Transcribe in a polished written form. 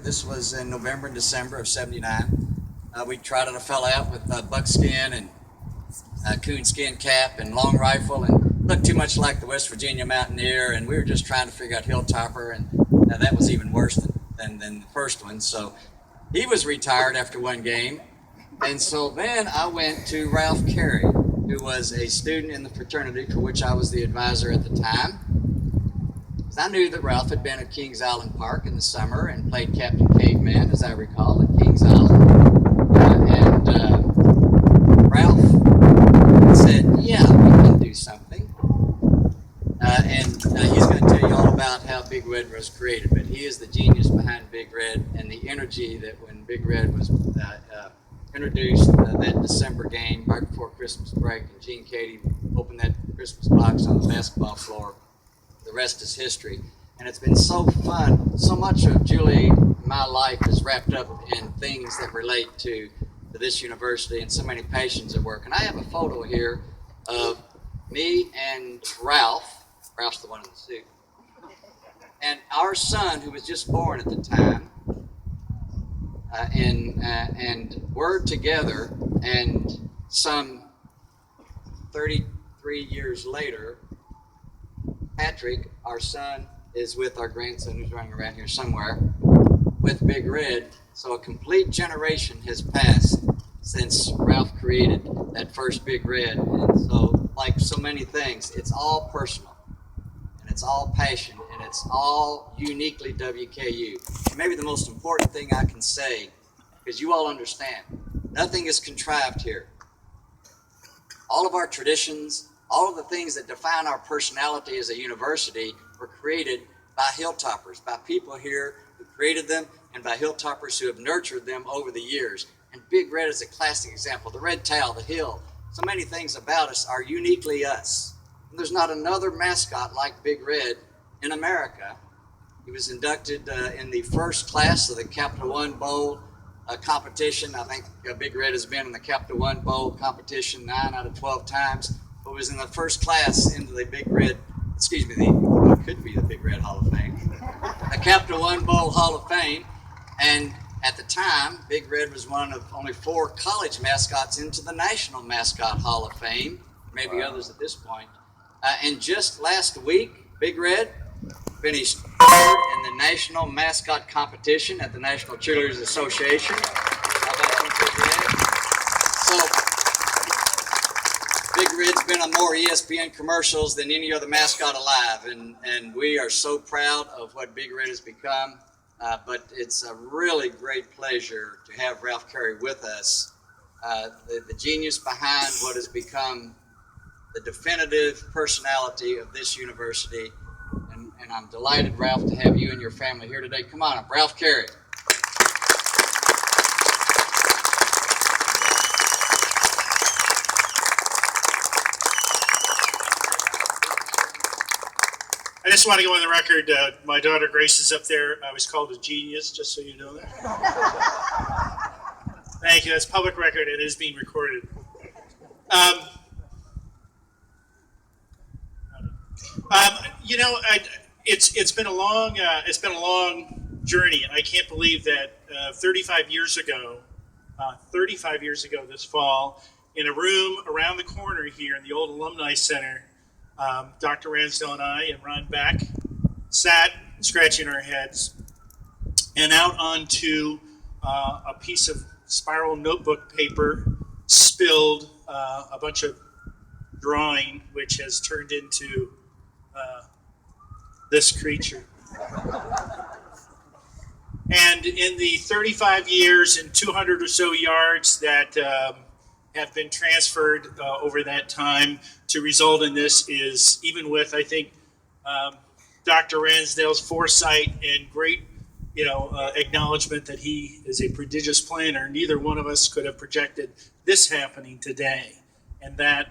This was in November and December of '79. We trotted a fella out with buckskin and coonskin cap and long rifle, and looked too much like the West Virginia Mountaineer, and we were just trying to figure out Hilltopper, and that was even worse than the first one. So he was retired after one game, and so then I went to Ralph Carey, who was a student in the fraternity for which I was the advisor at the time. I knew that Ralph had been at Kings Island Park in the summer and played Captain Caveman, as I recall, at Kings Island. Ralph said, yeah, we can do something. He's going to tell you all about how Big Red was created, but he is the genius behind Big Red, and the energy that when Big Red was introduced that December game right before Christmas break, and Gene Cady opened that Christmas box on the basketball floor. The rest is history. And it's been so fun. So much of Julie, my life, is wrapped up in things that relate to this university and so many passions at work. And I have a photo here of me and Ralph. Ralph's the one in the suit. And our son, who was just born at the time, and we're together, and some 33 years later, Patrick, our son, is with our grandson who's running around here somewhere with Big Red. So a complete generation has passed since Ralph created that first Big Red. And so, like so many things, it's all personal, and it's all passion, and it's all uniquely WKU. And maybe the most important thing I can say, because you all understand, nothing is contrived here. All of our traditions, all of the things that define our personality as a university were created by Hilltoppers, by people here who created them, and by Hilltoppers who have nurtured them over the years. And Big Red is a classic example. The red towel, the hill, so many things about us are uniquely us. And there's not another mascot like Big Red in America. He was inducted in the first class of the Capital One Bowl competition. I think Big Red has been in the Capital One Bowl competition 9 out of 12 times. But was in the first class into the Big Red, what could be the Big Red Hall of Fame, the Capital One Bowl Hall of Fame. And at the time, Big Red was one of only 4 college mascots into the National Mascot Hall of Fame, maybe others at this point. And just last week, Big Red finished 3rd in the National Mascot Competition at the National Cheerleaders Association. How about you, Big Red? So, Big Red's been on more ESPN commercials than any other mascot alive, and we are so proud of what Big Red has become. But it's a really great pleasure to have Ralph Carey with us, the genius behind what has become the definitive personality of this university. And I'm delighted, Ralph, to have you and your family here today. Come on up, Ralph Carey. I just want to go on the record, my daughter Grace is up there. I was called a genius, just so you know that. Thank you. That's public record. It is being recorded. It's been a long journey, and I can't believe that 35 years ago this fall, in a room around the corner here in the old Alumni Center, Dr. Ransdell and I and Ron Beck sat scratching our heads, and out onto a piece of spiral notebook paper spilled a bunch of drawing, which has turned into this creature. And in the 35 years and 200 or so yards that have been transferred over that time to result in this is, even with, I think, Dr. Ransdell's foresight and great, acknowledgement that he is a prodigious planner, neither one of us could have projected this happening today. And that